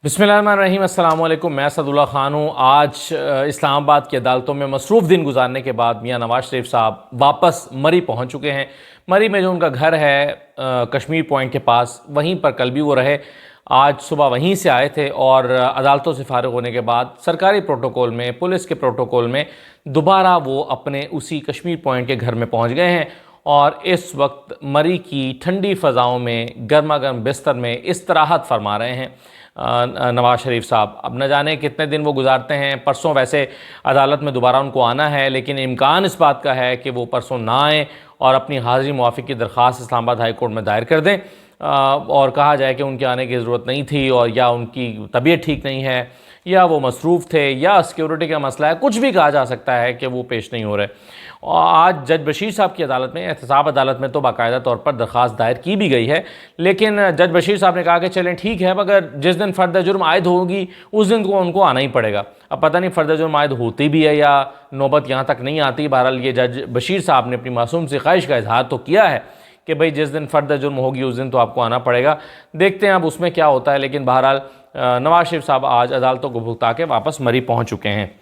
बिस्मिल्लाहिर्रहमानिर्रहीम, अस्सलाम वालेकुम। मैं असदुल्ला ख़ान हूँ। आज इस्लामाबाद की अदालतों में मसरूफ़ दिन गुजारने के बाद मियाँ नवाज़ शरीफ साहब वापस मरी पहुँच चुके हैं। मरी में जो उनका घर है कश्मीर पॉइंट के पास, वहीं पर कल भी वो रहे। आज सुबह वहीं से आए थे और अदालतों से फ़ारिग होने के बाद सरकारी प्रोटोकॉल में, पुलिस के प्रोटोकॉल में दोबारा वो अपने उसी कश्मीर पॉइंट के घर में पहुँच गए हैं और इस वक्त मरी की ठंडी फ़ज़ाओं में गर्मा गर्म बिस्तर में इस्तराहत फरमा रहे हैं नवाज़ शरीफ साहब। अब न जाने कितने दिन वो गुजारते हैं। परसों वैसे अदालत में दोबारा उनको आना है, लेकिन इम्कान इस बात का है कि वो परसों ना आएँ और अपनी हाज़िरी मुआफ़ी की दरख्वास्त इस्लामाबाद हाई कोर्ट में दायर कर दें और कहा जाए कि उनके आने की ज़रूरत नहीं थी और या उनकी तबीयत ठीक नहीं है या वो मसरूफ़ थे या सिक्योरिटी का मसला है। कुछ भी कहा जा सकता है कि वो पेश नहीं हो रहे। और आज जज बशीर साहब की अदालत में, एहतसाब अदालत में तो बाकायदा तौर पर दरख्वास्त दायर की भी गई है, लेकिन जज बशीर साहब ने कहा कि चलें ठीक है, मगर जिस दिन फ़र्द जुर्म आयद होगी उस दिन को उनको आना ही पड़ेगा। अब पता नहीं फ़र्द जुर्म आयद होती भी है या नौबत यहाँ तक नहीं आती। बहरहाल ये जज बशीर साहब ने अपनी मासूम सी ख्वाहिश का इजहार तो किया है कि भाई जिस दिन फ़र्द जुर्म होगी उस दिन तो आपको आना पड़ेगा। देखते हैं अब उसमें क्या होता है। लेकिन बहरहाल नवाज़ शरीफ साहब आज अदालतों को भुगता के वापस मरी पहुँच चुके हैं।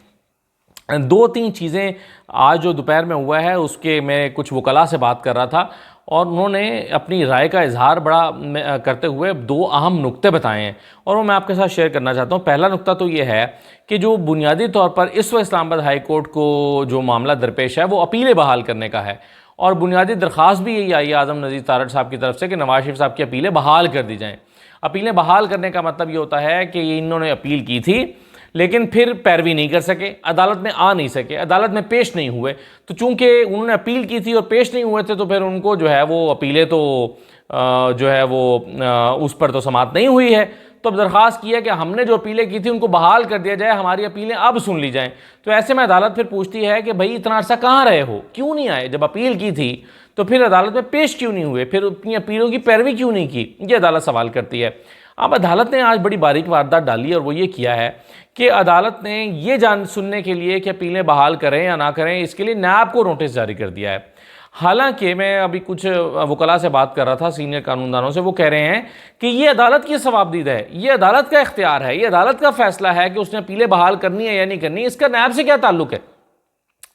दो तीन चीज़ें आज जो दोपहर में हुआ है उसके मैं कुछ वकला से बात कर रहा था और उन्होंने अपनी राय का इजहार बड़ा करते हुए दो अहम नुक्ते बताए हैं और वो मैं आपके साथ शेयर करना चाहता हूँ। पहला नुक्ता तो ये है कि जो बुनियादी तौर पर इस वक्त इस्लामाबाद हाई कोर्ट को जो मामला दरपेश है वो अपीलें बहाल करने का है और बुनियादी दरख्वास्त भी यही आई है आज़म नज़ीर तारड़ साहब की तरफ से कि नवाज़ शरीफ साहब की अपीलें बहाल कर दी जाएँ। अपीलें बहाल करने का मतलब ये होता है कि इन्होंने अपील की थी लेकिन फिर पैरवी नहीं कर सके, अदालत में आ नहीं सके, अदालत में पेश नहीं हुए। तो चूंकि उन्होंने अपील की थी और पेश नहीं हुए थे तो फिर उनको जो है वो अपीलें तो जो है वो उस पर तो समाअत नहीं हुई है। तो अब दरख्वास्त की है कि हमने जो अपीलें की थी उनको बहाल कर दिया जाए, हमारी अपीलें अब सुन ली जाएं। तो ऐसे में अदालत फिर पूछती है कि भाई इतना अर्सा कहाँ रहे हो, क्यों नहीं आए? जब अपील की थी तो फिर अदालत में पेश क्यों नहीं हुए, फिर अपनी अपीलों की पैरवी क्यों नहीं की? ये अदालत सवाल करती है। अब अदालत ने आज बड़ी बारीक वारदात डाली और वो ये किया है कि अदालत ने ये जान सुनने के लिए कि अपीलें बहाल करें या ना करें, इसके लिए नैब को नोटिस जारी कर दिया है। हालांकि मैं अभी कुछ वकला से बात कर रहा था, सीनियर कानूनदानों से, वो कह रहे हैं कि ये अदालत की सवाबदीद है, ये अदालत का इख्तियार है, ये अदालत का फैसला है कि उसने अपीलें बहाल करनी है या नहीं करनी। इसका नैब से क्या ताल्लुक है?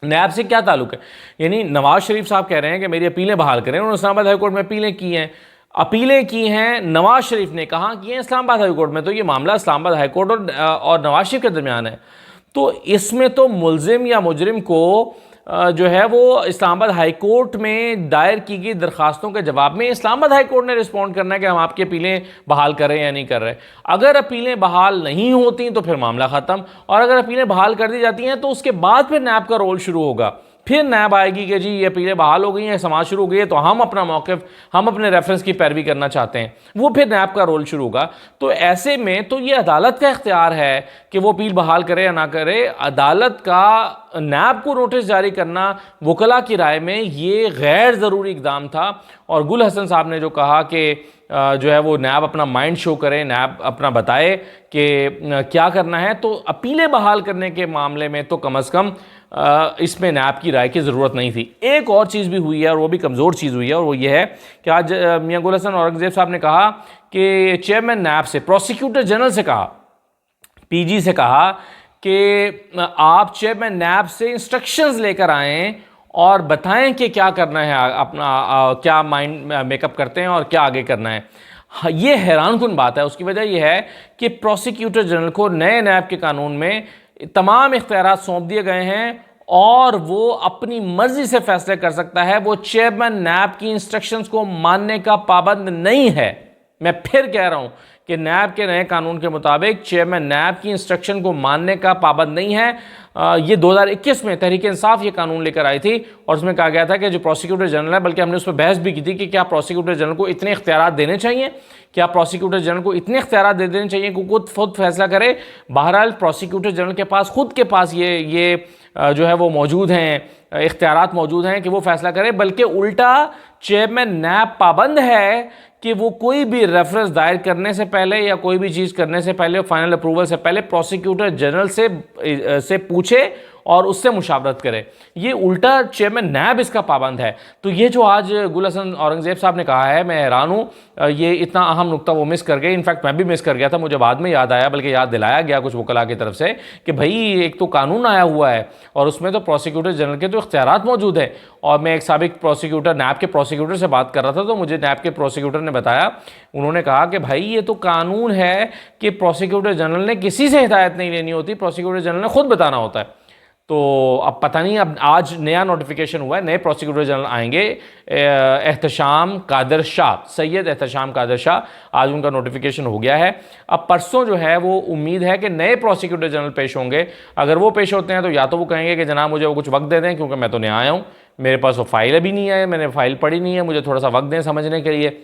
नैब से क्या ताल्लुक है? यानी नवाज शरीफ साहब कह रहे हैं कि मेरी अपीलें बहाल करें। उन्होंने इस्लामाबाद हाई कोर्ट में अपीलें की हैं, अपीलें की हैं नवाज शरीफ ने, कहाँ की हैं? इस्लामाबाद हाई कोर्ट में। तो ये मामला इस्लामाबाद हाई कोर्ट और नवाज शरीफ के दरमियान है। तो इसमें तो मुलजिम या मुजरिम को जो है वो इस्लामाबाद हाई कोर्ट में दायर की गई दरखास्तों के जवाब में इस्लामाबाद हाई कोर्ट ने रिस्पॉन्ड करना है कि हम आपकी अपीलें बहाल कर रहे हैं या नहीं कर रहे। अगर अपीलें बहाल नहीं होती तो फिर मामला ख़त्म, और अगर अपीलें बहाल कर दी जाती हैं तो उसके बाद फिर नैब का रोल शुरू होगा। फिर नैब आएगी कि जी ये अपीलें बहाल हो गई हैं, समाज शुरू हो गई है, तो हम अपना मौक़िफ़, हम अपने रेफरेंस की पैरवी करना चाहते हैं। वो फिर नैब का रोल शुरू होगा। तो ऐसे में तो ये अदालत का इख्तियार है कि वो अपील बहाल करे या ना करे। अदालत का नैब को नोटिस जारी करना वकला की राय में ये गैर ज़रूरी इक़दाम था। और गुल हसन साहब ने जो कहा कि जो है वो नैब अपना माइंड शो करे, नैब अपना बताए कि क्या करना है, तो अपीलें बहाल करने के मामले में तो कम अज़ कम इसमें नैब की राय की ज़रूरत नहीं थी। एक और चीज़ भी हुई है और वो भी कमज़ोर चीज़ हुई है, और वो ये है कि आज मियाँ गुल हसन औरंगज़ेब साहब ने कहा कि चेयरमैन नैब से, प्रोसिक्यूटर जनरल से कहा, पीजी से कहा कि आप चेयरमैन नैब से इंस्ट्रक्शंस लेकर आएँ और बताएं कि क्या करना है, अपना क्या माइंड मेकअप करते हैं और क्या आगे करना है। ये हैरानकुन बात है। उसकी वजह यह है कि प्रोसिक्यूटर जनरल को नए नैब के कानून में तमाम इख्तियारात सौंप दिए गए हैं और वो अपनी मर्जी से फैसले कर सकता है। वो चेयरमैन नैब की इंस्ट्रक्शंस को मानने का पाबंद नहीं है। मैं फिर कह रहा हूं कि नैब के नए कानून के मुताबिक चेयरमैन नैब की इंस्ट्रक्शन को मानने का पाबंद नहीं है। ये 2021 में तहरीक इंसाफ ये कानून लेकर आई थी और उसमें कहा गया था कि जो प्रोसिक्यूटर जनरल है, बल्कि हमने उस पर बहस भी की थी कि क्या प्रोसिक्यूटर जनरल को इतने इख्तियारात देने चाहिए, क्या प्रोसिक्यूटर जनरल को इतने इख्तियारात दे देने चाहिए कि खुद फैसला करे। बहरहाल प्रोसिक्यूटर जनरल के पास खुद के पास ये जो है वो मौजूद हैं, इख्तियारात मौजूद हैं कि वो फैसला करे, बल्कि उल्टा चेयरमैन नैब पाबंद है कि वो कोई भी रेफरेंस दायर करने से पहले या कोई भी चीज़ करने से पहले, फाइनल अप्रूवल से पहले प्रोसिक्यूटर जनरल से पूछे और उससे मुशावरत करे। ये उल्टा चेयरमैन नैब इसका पाबंद है। तो ये जो आज गुल हसन औरंगज़ेब साहब ने कहा है, मैं हैरान हूँ, ये इतना अहम नुक्ता वो मिस कर गए। इनफैक्ट मैं भी मिस कर गया था, मुझे बाद में याद आया, बल्कि याद दिलाया गया कुछ वकला की तरफ से कि भाई एक तो कानून आया हुआ है और उसमें तो प्रोसिक्यूटर जनरल के तो इख्तियारात मौजूद हैं। और मैं एक साबिक प्रोसिक्यूटर, नैब के प्रोसिक्यूटर से बात कर रहा था, तो मुझे नैब के प्रोसिक्यूटर ने बताया, उन्होंने कहा कि भाई ये तो कानून है कि प्रोसिक्यूटर जनरल ने किसी से हिदायत नहीं लेनी होती, प्रोसिक्यूटर जनरल ने खुद बताना होता है। तो अब पता नहीं, अब आज नया नोटिफिकेशन हुआ है, नए प्रोसिक्यूटर जनरल आएंगे, एहतशाम कादर शाह, सैयद एहतशाम कादर शाह, आज उनका नोटिफिकेशन हो गया है। अब परसों जो है वो उम्मीद है कि नए प्रोसिक्यूटर जनरल पेश होंगे। अगर वो पेश होते हैं तो या तो वो कहेंगे कि जनाब मुझे वो कुछ वक्त दे दें, क्योंकि मैं तो नया आया हूँ, मेरे पास वो फाइल अभी नहीं है, मैंने फाइल पढ़ी नहीं है, मुझे थोड़ा सा वक्त दें समझने के लिए।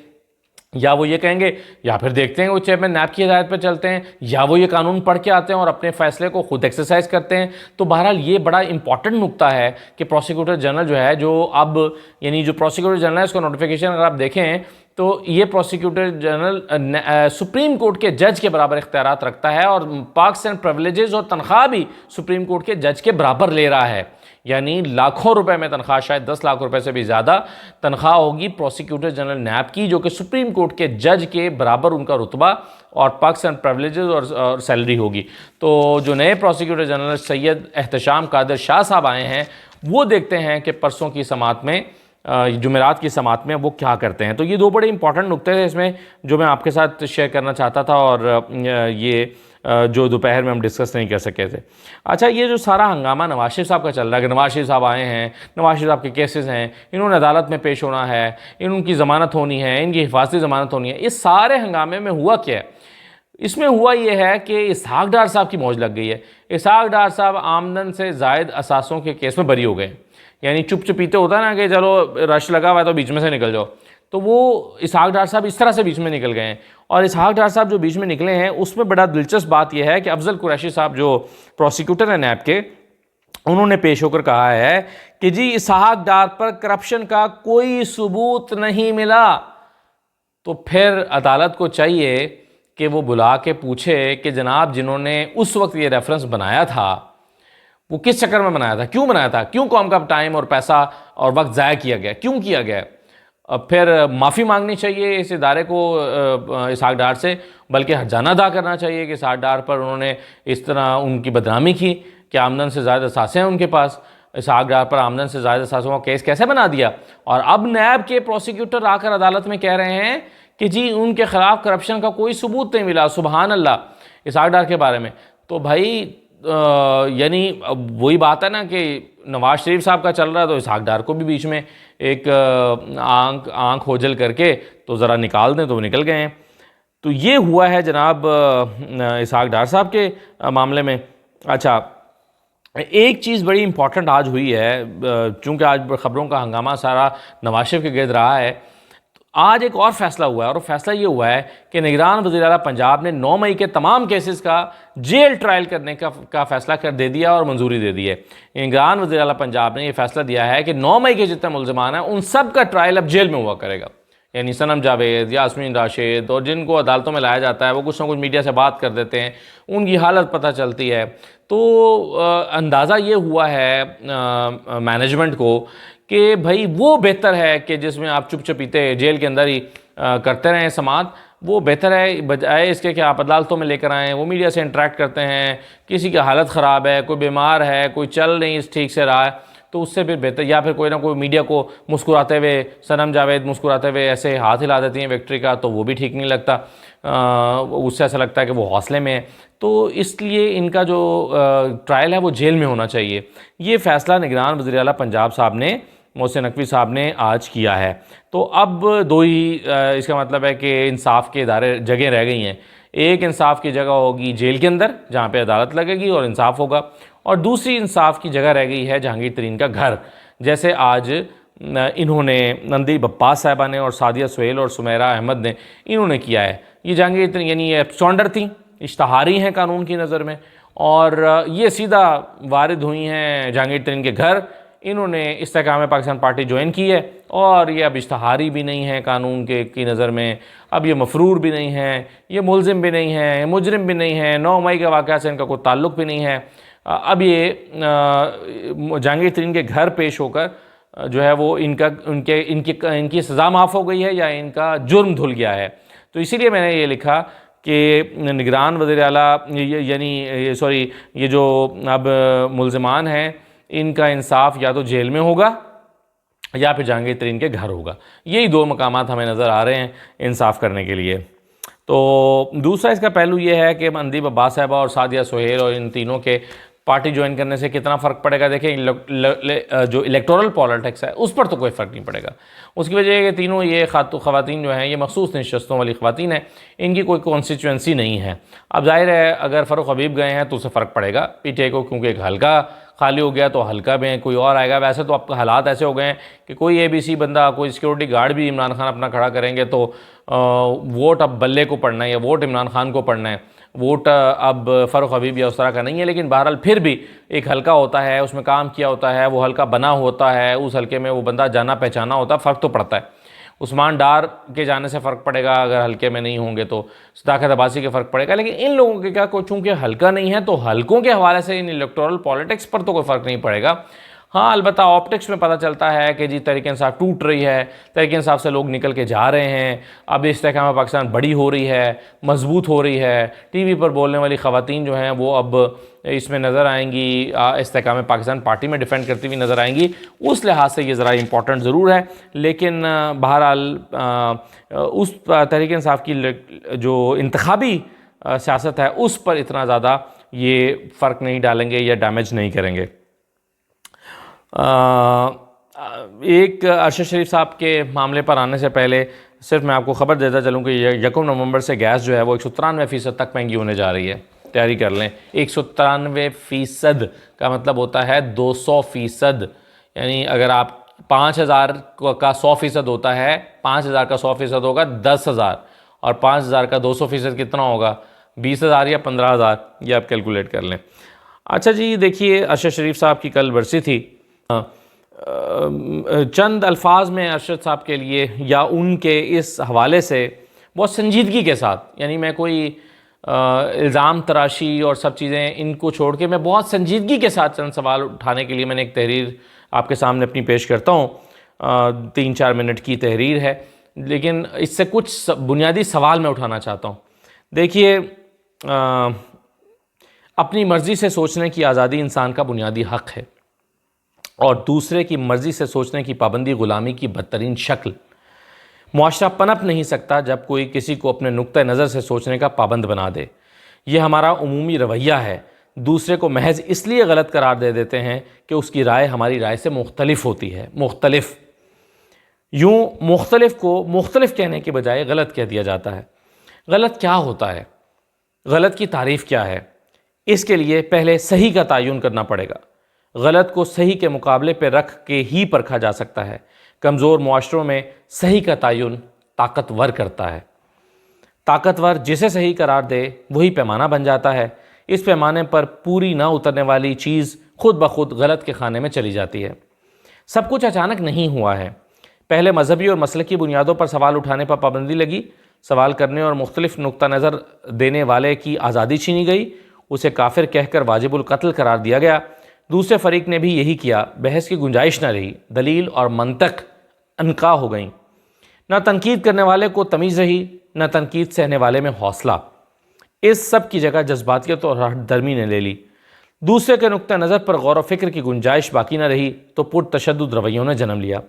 या वो ये कहेंगे, या फिर देखते हैं वो चेयरमैन नैब की हिदायत पर चलते हैं, या वो ये कानून पढ़ के आते हैं और अपने फैसले को खुद एक्सरसाइज करते हैं। तो बहरहाल ये बड़ा इंपॉर्टेंट नुक्ता है कि प्रोसिक्यूटर जनरल जो है, जो अब यानी जो प्रोसिक्यूटर जनरल है, इसका नोटिफिकेशन अगर आप देखें तो ये प्रोसिक्यूटर जनरल सुप्रीम कोर्ट के जज के बराबर इख्तियारात रखता है और पार्क्स एंड प्रिविलेजेस और तनख्वाह भी सुप्रीम कोर्ट के जज के बराबर ले रहा है। यानी लाखों रुपए में तनख्वाह, शायद 10 लाख रुपए से भी ज़्यादा तनख्वाह होगी प्रोसिक्यूटर जनरल नैब की, जो कि सुप्रीम कोर्ट के जज के बराबर उनका रुतबा और पर्क्स एंड प्रिविलेजेस और सैलरी होगी। तो जो नए प्रोसिक्यूटर जनरल सैयद एहतशाम कादर शाह साहब आए हैं, वो देखते हैं कि परसों की समात में, जुमेरात की समात में वो क्या करते हैं। तो ये दो बड़े इंपॉर्टेंट नुक्ते थे इसमें जो मैं आपके साथ शेयर करना चाहता था, और ये जो दोपहर में हम डिस्कस नहीं कर सके थे। अच्छा, ये जो सारा हंगामा नवाज शरीफ साहब का चल रहा है कि नवाज शरीफ साहब आए हैं, नवाज शरीफ साहब के केसेस हैं, इन्होंने अदालत में पेश होना है, इनकी ज़मानत होनी है, इनकी हिफाजती ज़मानत होनी है, इस सारे हंगामे में हुआ क्या है? इसमें हुआ ये है कि इसहाक डार साहब की मौज लग गई है। इसहाक डार साहब आमदन से ज़ायद असासों के केस में बरी हो गए। यानी चुप चुपीते होता है ना कि चलो रश लगा हुआ है तो बीच में से निकल जाओ, तो वो इसहाक डार साहब इस तरह से बीच में निकल गए हैं। और इसहाक डार साहब जो बीच में निकले हैं, उसमें बड़ा दिलचस्प बात यह है कि अफजल कुरैशी साहब जो प्रोसिक्यूटर हैं नैब के, उन्होंने पेश होकर कहा है कि जी इसहाक डार पर करप्शन का कोई सबूत नहीं मिला। तो फिर अदालत को चाहिए कि वो बुला के पूछे कि जनाब जिन्होंने उस वक्त ये रेफरेंस बनाया था वो किस चक्कर में बनाया था, क्यों बनाया था, क्यों कौम का टाइम और पैसा और वक्त ज़ाया किया गया, क्यों किया गया। अब फिर माफ़ी मांगनी चाहिए इस इदारे को इसहाक डार से, बल्कि हर्जाना अदा करना चाहिए कि इसहाक डार पर उन्होंने इस तरह उनकी बदनामी की कि आमदन से ज़्यादा असासे हैं उनके पास। इसहाक डार पर आमदन से ज़्यादा असासों का केस कैसे बना दिया। और अब नैब के प्रोसिक्यूटर आकर अदालत में कह रहे हैं कि जी उनके खिलाफ करप्शन का कोई सबूत नहीं मिला। सुबहान अल्लाह। इसहाक डार के बारे में तो भाई यानी वही बात है ना कि नवाज शरीफ साहब का चल रहा है तो इसहाक डार को भी बीच में एक आंख ओझल करके तो ज़रा निकाल दें, तो वो निकल गए हैं। तो ये हुआ है जनाब इसहाक डार साहब के मामले में। अच्छा, एक चीज़ बड़ी इंपॉर्टेंट आज हुई है, चूँकि आज ख़बरों का हंगामा सारा नवाज शरीफ के गिर्द रहा है, आज एक और फैसला हुआ है, और फैसला ये हुआ है कि निगरान वज़ीर आला पंजाब ने 9 मई के तमाम केसेस का जेल ट्रायल करने का फैसला कर दे दिया और मंजूरी दे दी है। निगरान वज़ीर आला पंजाब ने ये फैसला दिया है कि 9 मई के जितने मुल्ज़िमान हैं उन सब का ट्रायल अब जेल में हुआ करेगा। यानी सनम जावेद, यास्मीन राशिद और जिनको अदालतों में लाया जाता है वो कुछ ना कुछ मीडिया से बात कर देते हैं, उनकी हालत पता चलती है। तो अंदाज़ा ये हुआ है मैनेजमेंट को कि भाई वो बेहतर है कि जिसमें आप चुप चुपीते जेल के अंदर ही करते रहें समात, वो बेहतर है बजाय इसके कि आप अदालतों में लेकर आएँ। वो मीडिया से इंटरेक्ट करते हैं, किसी की हालत ख़राब है, कोई बीमार है, कोई चल नहीं ठीक से रहा है, तो उससे फिर बेहतर, या फिर कोई ना कोई मीडिया को मुस्कुराते हुए, सनम जावेद मुस्कुराते हुए ऐसे हाथ हिला देती हैं विक्ट्री का, तो वो भी ठीक नहीं लगता। उससे ऐसा लगता है कि वो हौसले में है। तो इसलिए इनका जो ट्रायल है वो जेल में होना चाहिए। ये फ़ैसला निगरान वज़ीर आला पंजाब साहब ने, मोहसिन नकवी साहब ने आज किया है। तो अब दो ही इसका मतलब है कि इंसाफ के इदारे जगह रह गई हैं। एक इंसाफ की जगह होगी जेल के अंदर जहाँ पे अदालत लगेगी और इंसाफ होगा, और दूसरी इंसाफ की जगह रह गई है जहांगीर तरीन का घर। जैसे आज इन्होंने नंदी अब्बास साहिबा ने और सादिया सुहेल और सुमेरा अहमद ने इन्होंने किया है। ये जहांगीर तरीन यानी ये एब्सकॉन्डर थी, इश्तहारी हैं कानून की नज़र में, और ये सीधा वारिद हुई हैं जहांगीर तरीन के घर। इन्होंने इस्तेकाम पाकिस्तान पार्टी ज्वाइन की है और ये अब इश्तहारी भी नहीं है कानून के की नज़र में, अब ये मफरूर भी नहीं है, ये मुलजिम भी नहीं है, मुजरिम भी नहीं है, 9 मई के वाक़या से इनका कोई ताल्लुक़ भी नहीं है। अब ये जहांगीर तरीन के घर पेश होकर जो है वो इनकी सज़ा माफ़ हो गई है या इनका जुर्म धुल गया है। तो इसीलिए मैंने ये लिखा कि निगरान वज़ीर आला यानी सॉरी ये जो अब मुल्ज़िमान हैं इनका इंसाफ या तो जेल में होगा या फिर जहांगीर तरीन के घर होगा। यही दो मकामात हमें नज़र आ रहे हैं इंसाफ करने के लिए। तो दूसरा इसका पहलू ये है कि मनदीप अब्बास साहिबा और सादिया सोहेल और इन तीनों के पार्टी ज्वाइन करने से कितना फ़र्क पड़ेगा। देखें जो इलेक्टोरल पॉलिटिक्स है उस पर तो कोई फ़र्क नहीं पड़ेगा। उसकी वजह है कि तीनों ये ख़वातीन जो हैं ये मखसूस नशस्तों वाली ख़वातीन हैं, इनकी कोई कॉन्स्टिट्यूंसी नहीं है। अब जाहिर है अगर फ़ारूक हबीब गए हैं तो उसे फ़र्क पड़ेगा पीटीआई को, क्योंकि एक हल्का खाली हो गया तो हल्का में कोई और आएगा। वैसे तो अब हालात ऐसे हो गए हैं कि कोई ABC बंदा, कोई सिक्योरिटी गार्ड भी इमरान खान अपना खड़ा करेंगे तो वोट अब बल्ले को पड़ना है या वोट इमरान खान को पड़ना है। वोट अब फ़ारूक हबीब या उस तरह का नहीं है, लेकिन बहरहाल फिर भी एक हल्का होता है, उसमें काम किया होता है, वो हल्का बना होता है, उस हल्के में वो बंदा जाना पहचाना होता है, फ़र्क तो पड़ता है। उस्मान डार के जाने से फ़र्क पड़ेगा अगर हल्के में नहीं होंगे, तो सदाकत अब्बासी के फ़र्क पड़ेगा। लेकिन इन लोगों के क्या, चूँकि हल्का नहीं है तो हल्कों के हवाले से इन इलेक्टोरल पॉलिटिक्स पर तो कोई फ़र्क नहीं पड़ेगा। हाँ, अलबत्ता ऑप्टिक्स में पता चलता है कि जी तहरीक इंसाफ टूट रही है, तहरीक इंसाफ से लोग निकल के जा रहे हैं, अब इस्तेहकाम पाकिस्तान बड़ी हो रही है, मजबूत हो रही है, टीवी पर बोलने वाली ख़वातीन जो हैं वो अब इसमें नज़र आएंगी, इस्तेहकाम पाकिस्तान पार्टी में डिफेंड करती हुई नज़र आएंगी। उस लिहाज से ये ज़रा इम्पॉर्टेंट ज़रूर है, लेकिन बहरहाल उस तहरीक इंसाफ की जो इंतखाबी सियासत है उस पर इतना ज़्यादा ये फ़र्क नहीं डालेंगे या डैमेज नहीं करेंगे। एक अरशद शरीफ साहब के मामले पर आने से पहले सिर्फ मैं आपको ख़बर देता चलूँ कि 1 नवंबर से गैस जो है वो 193% तक महंगी होने जा रही है। तैयारी कर लें, 193% का मतलब होता है 200%। यानी अगर आप 5,000 का 100% होता है, 5,000 का 100% होगा 10,000, और 5,000 का 200% कितना होगा, 20,000 या 15,000, ये आप कैलकुलेट कर लें। अच्छा जी, देखिए अरशद शरीफ साहब की कल बरसी थी। चंद अल्फाज में अरशद साहब के लिए या उनके इस हवाले से बहुत संजीदगी के साथ, यानी मैं कोई इल्ज़ाम तराशी और सब चीज़ें इनको छोड़ के मैं बहुत संजीदगी के साथ चंद सवाल उठाने के लिए मैंने एक तहरीर आपके सामने अपनी पेश करता हूँ। 3-4 मिनट की तहरीर है, लेकिन इससे कुछ बुनियादी सवाल मैं उठाना चाहता हूँ। देखिए, अपनी मर्ज़ी से सोचने की आज़ादी इंसान का बुनियादी हक़ है, और दूसरे की मर्ज़ी से सोचने की पाबंदी ग़ुलामी की बदतरीन शक्ल। मुआशरा पनप नहीं सकता जब कोई किसी को अपने नुक्ते नज़र से सोचने का पाबंद बना दे। ये हमारा उमूमी रवैया है। दूसरे को महज इसलिए गलत करार दे देते हैं कि उसकी राय हमारी राय से मुख्तलिफ होती है। मुख्तलिफ, यूँ मुख्तलिफ को मुख्तलिफ कहने के बजाय गलत कह दिया जाता है। गलत क्या होता है, गलत की तारीफ़ क्या है, इसके लिए पहले सही का तयन करना पड़ेगा। गलत को सही के मुकाबले पर रख के ही परखा जा सकता है। कमज़ोर मुआशरों में सही का तयन ताकतवर करता है। ताकतवर जिसे सही करार दे वही पैमाना बन जाता है। इस पैमाने पर पूरी ना उतरने वाली चीज़ खुद ब खुद गलत के खाने में चली जाती है। सब कुछ अचानक नहीं हुआ है। पहले मजहबी और मसलकी बुनियादों पर सवाल उठाने पर पाबंदी लगी, सवाल करने और मुख्तलिफ नुक्ता नज़र देने वाले की आज़ादी छीनी गई, उसे काफिर कहकर वाजिबुल कत्ल करार दिया गया। दूसरे फरीक ने भी यही किया। बहस की गुंजाइश न रही, दलील और मंतक अनका हो गई। न तनकीद करने वाले को तमीज़ रही, न तनकीद सहने वाले में हौसला। इस सब की जगह जज्बातियत और हठधर्मी ने ले ली। दूसरे के नुक्ता नज़र पर गौर व फिक्र की गुंजाइश बाकी न रही तो पुरतशद्दुद रवैयों ने जन्म लिया।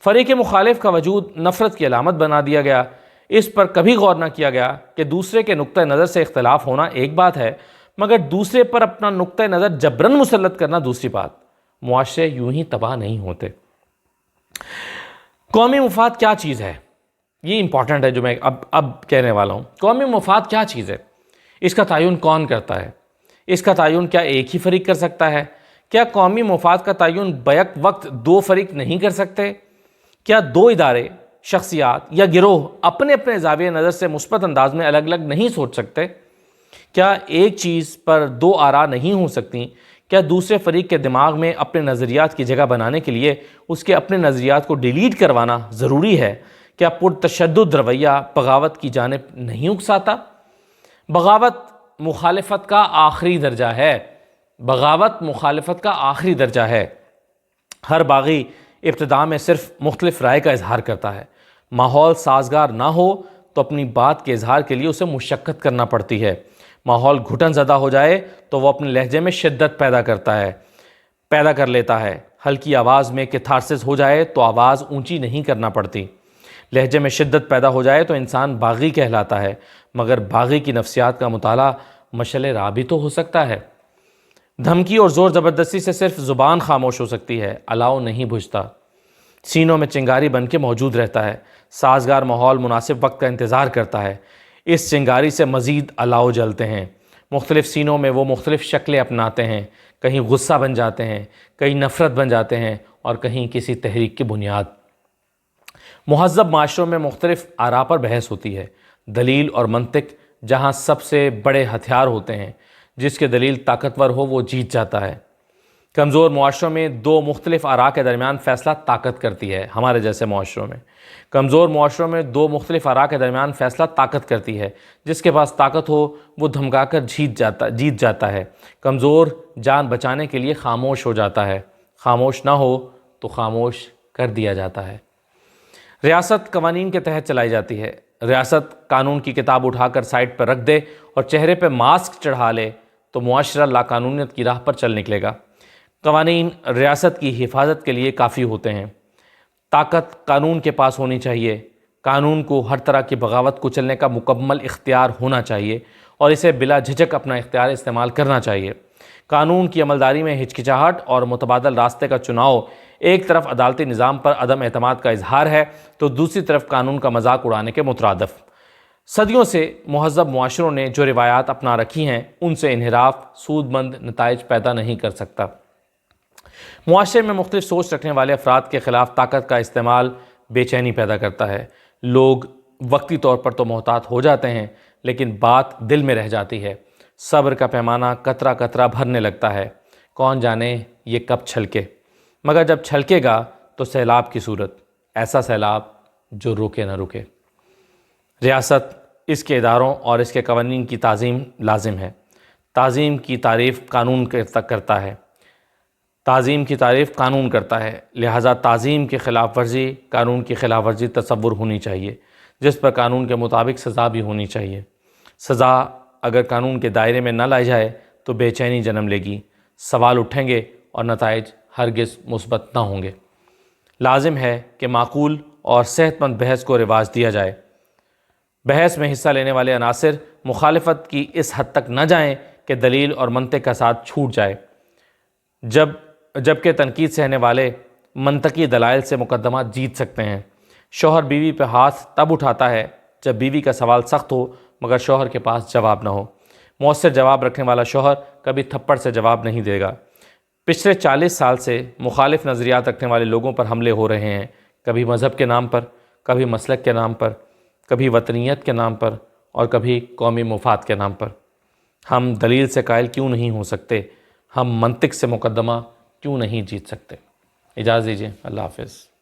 फ़रीक मुखालिफ का वजूद नफ़रत की अलामत बना दिया गया। इस पर कभी गौर न किया गया कि दूसरे के नुक्ता नज़र से इख्तलाफ होना एक बात है, मगर दूसरे पर अपना नुक्ता नज़र जबरन मुसल्लत करना दूसरी बात। मुआशरे यूं ही तबाह नहीं होते। कौमी मुफाद क्या चीज़ है, ये इंपॉर्टेंट है जो मैं अब कहने वाला हूँ। कौमी मुफाद क्या चीज़ है, इसका तयन कौन करता है, इसका तयन क्या एक ही फ़रीक कर सकता है? क्या कौमी मुफाद का तयन बैक वक्त दो फ़रीक नहीं कर सकते? क्या दो इदारे, शख्सियात या गिरोह अपने अपने ज़ाविये नज़र से मुस्बत अंदाज में अलग अलग नहीं सोच सकते? क्या एक चीज़ पर दो आरा नहीं हो सकती? क्या दूसरे फरीक के दिमाग में अपने नज़रियात की जगह बनाने के लिए उसके अपने नज़रियात को डिलीट करवाना ज़रूरी है? क्या पुरतशद्दुद रवैया बगावत की जानिब नहीं उकसाता? बगावत मुखालिफत का आखिरी दर्जा है। बगावत मुखालफत का आखिरी दर्जा है। हर बागी इब्तिदा में सिर्फ मुख्तलिफ राय का इजहार करता है। माहौल साजगार ना हो तो अपनी बात के इजहार के लिए उसे मुशक्क़त करना पड़ती है। माहौल घुटन ज़दा हो जाए तो वह अपने लहजे में शिद्दत पैदा कर लेता है। हल्की आवाज़ में कैथारसिस हो जाए तो आवाज़ ऊंची नहीं करना पड़ती। लहजे में शिद्दत पैदा हो जाए तो इंसान बागी कहलाता है, मगर बागी की नफ्सियात का मुताला मशअल राह भी तो हो सकता है। धमकी और ज़ोर ज़बरदस्ती से सिर्फ ज़ुबान खामोश हो सकती है, अलाव नहीं बुझता। सीनों में चिंगारी बन के मौजूद रहता है। साजगार माहौल मुनासिब वक्त का इंतज़ार करता है। इस चिंगारी से मज़ीद अलाव जलते हैं। मुख्तलिफ़ सीनों में वो मुख्तलिफ़ शक्लें अपनाते हैं। कहीं गुस्सा बन जाते हैं, कहीं नफ़रत बन जाते हैं और कहीं किसी तहरीक की बुनियाद। मुहज़्ज़ब माशरों में मुख्तलिफ़ आरा पर बहस होती है। दलील और मंतिक जहाँ सबसे बड़े हथियार होते हैं। जिसके दलील ताकतवर हो वो जीत जाता है। कमज़ोर मुआशरों में दो मुख्तलिफ़ आरा के दरमियान फ़ैसला ताकत करती है। हमारे जैसे मुआशरों में कमज़ोर मुआशरों में दो मुख्तलिफ़ आरा के दरमियान फ़ैसला ताकत करती है। जिसके पास ताकत हो वो धमकाकर जीत जाता है। कमज़ोर जान बचाने के लिए खामोश हो जाता है। खामोश ना हो तो खामोश कर दिया जाता है। रियासत कवानीन के तहत चलाई जाती है। रियासत कानून की किताब उठाकर साइड पर रख दे और चेहरे पर मास्क चढ़ा ले तो मुआशरा लाकानूनियत की राह पर चल निकलेगा। कवानीन रियासत की हिफाजत के लिए काफ़ी होते हैं। ताकत कानून के पास होनी चाहिए। कानून को हर तरह की बगावत कुचलने का मुकम्मल इख्तियार होना चाहिए और इसे बिला झिझक अपना इख्तियार इस्तेमाल करना चाहिए। कानून की अमलदारी में हिचकिचाहट और मुतबादल रास्ते का चुनाव एक तरफ अदालती निज़ाम पर अदम एतमाद का इजहार है तो दूसरी तरफ कानून का मजाक उड़ाने के मुतरादफ। सदियों से मुहज़्ज़ब मुआशरों ने जो रिवायात अपना रखी हैं उनसे इन्हिराफ सूदमंद नताइज पैदा नहीं कर सकता। मुआशरे में मुख्तलिफ सोच रखने वाले अफराद के ख़िलाफ़ ताकत का इस्तेमाल बेचैनी पैदा करता है। लोग वक्ती तौर पर तो मोहतात हो जाते हैं लेकिन बात दिल में रह जाती है। सब्र का पैमाना कतरा कतरा भरने लगता है। कौन जाने ये कब छलके, मगर जब छलकेगा तो सैलाब की सूरत, ऐसा सैलाब जो रुके न रुके। रियासत इसके इदारों और इसके कवानीन की ताज़ीम लाजिम है। ताज़ीम की तारीफ़ कानून करता है। ताज़ीम की तारीफ़ कानून करता है, लिहाजा ताज़ीम की ख़िलाफ़ वर्जी कानून की ख़िलाफ़ वर्जी तसव्वुर होनी चाहिए, जिस पर कानून के मुताबिक सज़ा भी होनी चाहिए। सज़ा अगर कानून के दायरे में न लाई जाए तो बेचैनी जन्म लेगी, सवाल उठेंगे और नताइज हरगिज़ मुस्बत न होंगे। लाजिम है कि माकूल और सेहतमंद बहस को रिवाज दिया जाए। बहस में हिस्सा लेने वाले अनासिर मुखालिफत की इस हद तक न जाएं कि दलील और मंतिक का साथ छूट जाए, जबकि तनकीद सहने वाले मंतकी दलाइल से मुकदमा जीत सकते हैं। शौहर बीवी पर हाथ तब उठाता है जब बीवी का सवाल सख्त हो मगर शौहर के पास जवाब न हो। मौसर जवाब रखने वाला शौहर कभी थप्पड़ से जवाब नहीं देगा। पिछले 40 साल से मुखालिफ नज़रियात रखने वाले लोगों पर हमले हो रहे हैं, कभी मज़हब के नाम पर, कभी मसलक के नाम पर, कभी वतनीयत के नाम पर और कभी कौमी मुफाद के नाम पर। हम दलील से कायल क्यों नहीं हो सकते? हम मंतिक से मुकदमा क्यों नहीं जीत सकते? इजाज़त दीजिए। अल्लाह हाफ़िज़।